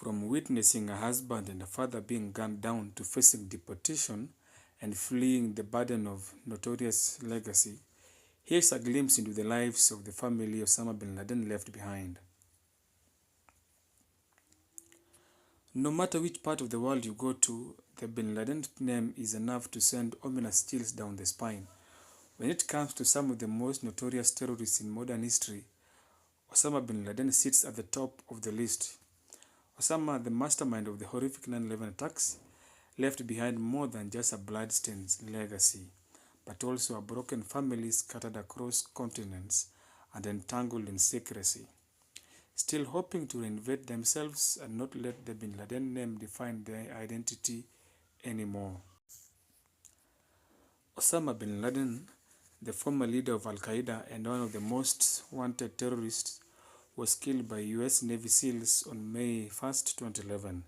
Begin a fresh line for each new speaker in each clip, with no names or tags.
From witnessing a husband and a father being gunned down to facing deportation and fleeing the burden of notorious legacy, here's a glimpse into the lives of the family Osama bin Laden left behind. No matter which part of the world you go to, the bin Laden name is enough to send ominous chills down the spine. When it comes to some of the most notorious terrorists in modern history, Osama bin Laden sits at the top of the list. Osama, the mastermind of the horrific 9/11 attacks, left behind more than just a bloodstained legacy, but also a broken family scattered across continents and entangled in secrecy, still hoping to reinvent themselves and not let the bin Laden name define their identity anymore. Osama bin Laden, the former leader of Al-Qaeda and one of the most wanted terrorists, was killed by US Navy SEALs on May 1, 2011,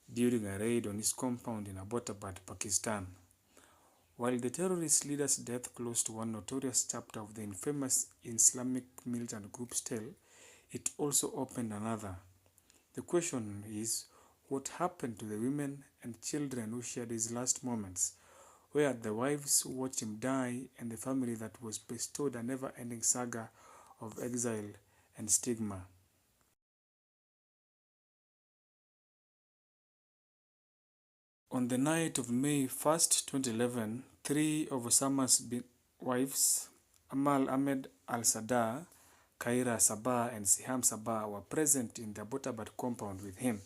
during a raid on his compound in Abbottabad, Pakistan. While the terrorist leader's death closed one notorious chapter of the infamous Islamic militant group's tale, it also opened another. The question is, what happened to the women and children who shared his last moments? Where are the wives who watched him die and the family that was bestowed a never-ending saga of exile and stigma? On the night of May 1st, 2011, three of Osama's wives, Amal Ahmed al-Sadr, Kaira Sabah, and Siham Sabah, were present in the Abbottabad compound with him.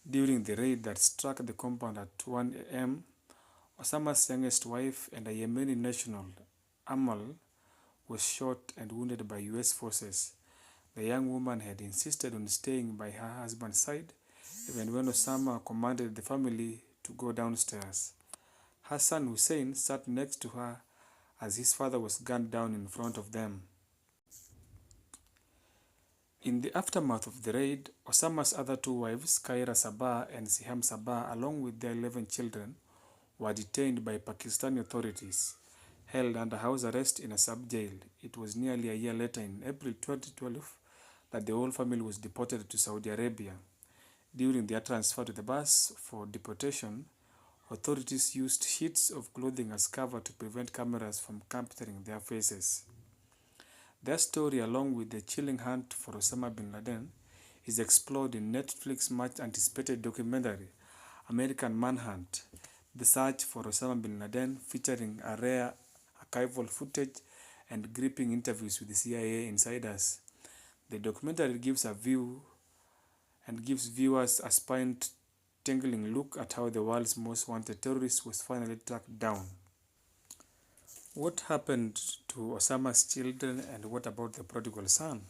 During the raid that struck the compound at 1 a.m., Osama's youngest wife and a Yemeni national, Amal, was shot and wounded by US forces. The young woman had insisted on staying by her husband's side, even when Osama commanded the family to go downstairs. Her son Hussein sat next to her as his father was gunned down in front of them. In the aftermath of the raid, Osama's other two wives, Kaira Sabah and Siham Sabah, along with their 11 children, were detained by Pakistani authorities, held under house arrest in a sub-jail. It was nearly a year later, in April 2012, that the whole family was deported to Saudi Arabia. During their transfer to the bus for deportation, authorities used sheets of clothing as cover to prevent cameras from capturing their faces. Their story, along with the chilling hunt for Osama bin Laden, is explored in Netflix's much-anticipated documentary, American Manhunt: The Search for Osama bin Laden, featuring a rare archival footage and gripping interviews with the CIA insiders. The documentary gives viewers a spine-tingling look at how the world's most wanted terrorist was finally tracked down. What happened to Osama's children, and what about the prodigal son?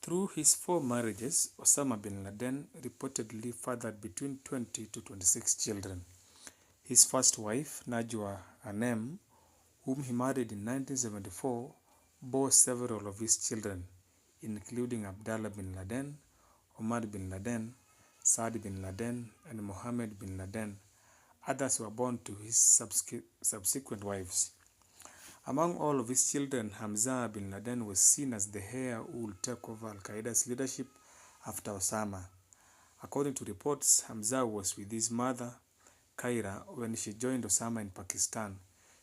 Through his 4 marriages, Osama bin Laden reportedly fathered between 20 to 26 children. His first wife, Najwa Hanem, whom he married in 1974, bore several of his children, including Abdallah bin Laden, Omar bin Laden, Saad bin Laden, and Mohammed bin Laden. Others were born to his subsequent wives. Among all of his children, Hamza bin Laden was seen as the heir who would take over Al-Qaeda's leadership after Osama. According to reports, Hamza was with his mother, Kaira, when she joined Osama in Pakistan,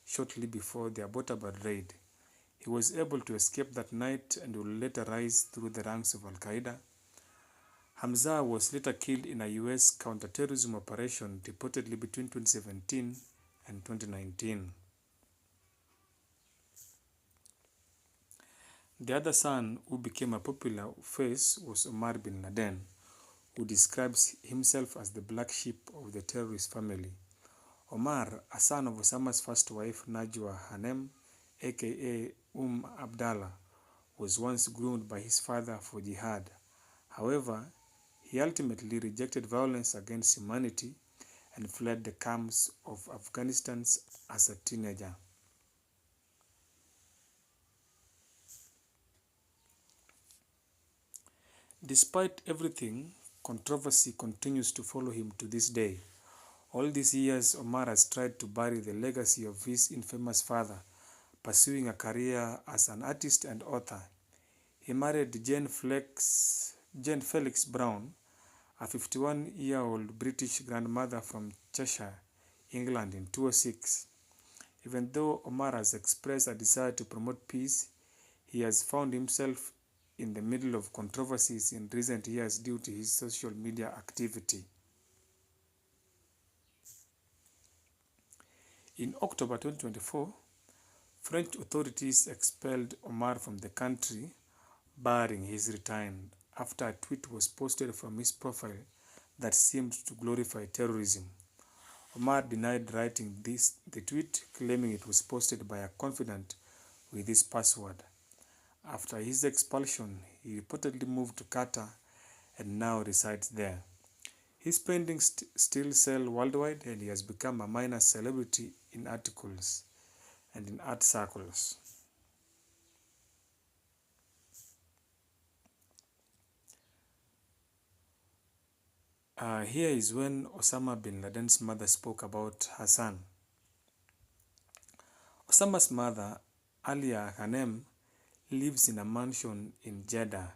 shortly before the Abbottabad raid. He was able to escape that night and would later rise through the ranks of Al-Qaeda. Hamza was later killed in a US counterterrorism operation, reportedly between 2017 and 2019. The other son who became a popular face was Omar bin Laden, who describes himself as the black sheep of the terrorist family. Omar, a son of Osama's first wife Najwa Hanem, aka Abdallah, was once groomed by his father for jihad. However, he ultimately rejected violence against humanity and fled the camps of Afghanistan as a teenager. Despite everything, controversy continues to follow him to this day. All these years, Omar has tried to bury the legacy of his infamous father, pursuing a career as an artist and author. He married Jane Felix Brown, a 51-year-old British grandmother from Cheshire, England in 2006. Even though Omar has expressed a desire to promote peace, he has found himself in the middle of controversies in recent years due to his social media activity. In October 2024, French authorities expelled Omar from the country, barring his return after a tweet was posted from his profile that seemed to glorify terrorism. Omar denied writing the tweet, claiming it was posted by a confidant with his password. After his expulsion, he reportedly moved to Qatar and now resides there. His paintings still sell worldwide, and he has become a minor celebrity in articles and in art circles. Here is when Osama bin Laden's mother spoke about her son. Osama's mother, Alia Hanem, lives in a mansion in Jeddah,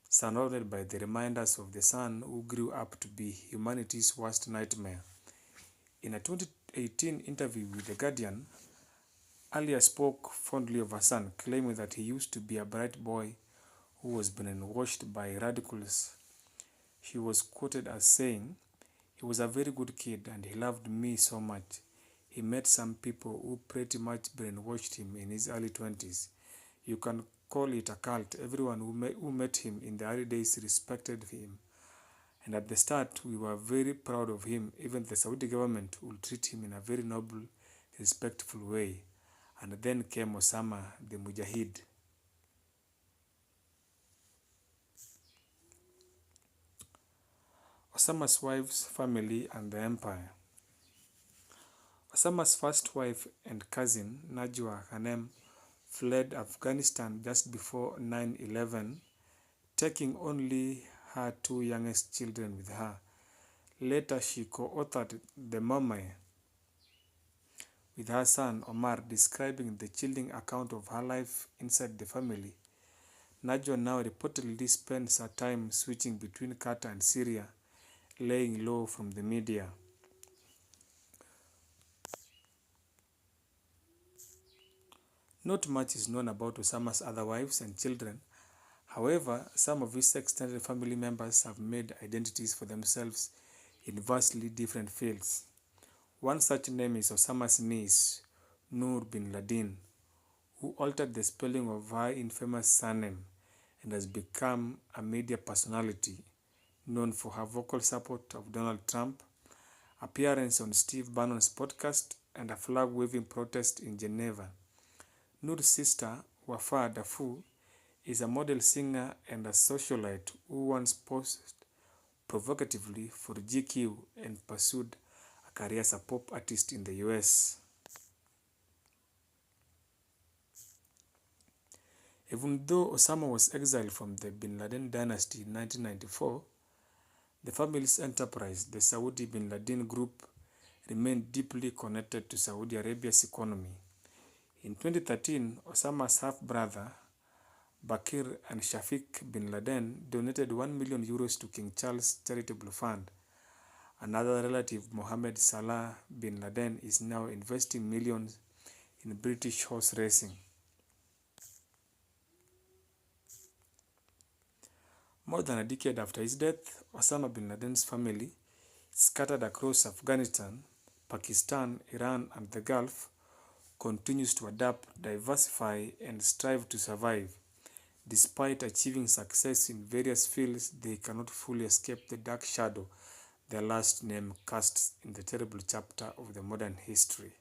surrounded by the reminders of the son who grew up to be humanity's worst nightmare. In a 2018 interview with The Guardian, Alia spoke fondly of her son, claiming that he used to be a bright boy who was brainwashed by radicals. She was quoted as saying, "He was a very good kid and he loved me so much. He met some people who pretty much brainwashed him in his early 20s. You can call it a cult. Everyone who met him in the early days respected him. And at the start, we were very proud of him. Even the Saudi government would treat him in a very noble, respectful way. And then came Osama, the Mujahid." Osama's wife's family and the empire. Osama's first wife and cousin, Najwa Hanem, fled Afghanistan just before 9/11, taking only her two youngest children with her. Later, she co-authored the memoir with her son Omar, describing the chilling account of her life inside the family. Najwa now reportedly spends her time switching between Qatar and Syria, laying low from the media. Not much is known about Osama's other wives and children. However, some of his extended family members have made identities for themselves in vastly different fields. One such name is Osama's niece, Noor bin Laden, who altered the spelling of her infamous surname and has become a media personality, known for her vocal support of Donald Trump, appearance on Steve Bannon's podcast, and a flag-waving protest in Geneva. Noor's sister, Wafa Dafu, is a model, singer, and a socialite who once posed provocatively for GQ and pursued a career as a pop artist in the US. Even though Osama was exiled from the bin Laden dynasty in 1994, the family's enterprise, the Saudi bin Laden Group, remained deeply connected to Saudi Arabia's economy. In 2013, Osama's half-brother, Bakir and Shafiq bin Laden, donated 1 million euros to King Charles' charitable fund. Another relative, Mohammed Salah bin Laden, is now investing millions in British horse racing. More than a decade after his death, Osama bin Laden's family, scattered across Afghanistan, Pakistan, Iran, and the Gulf, continues to adapt, diversify, and strive to survive. Despite achieving success in various fields, they cannot fully escape the dark shadow their last name casts in the terrible chapter of the modern history.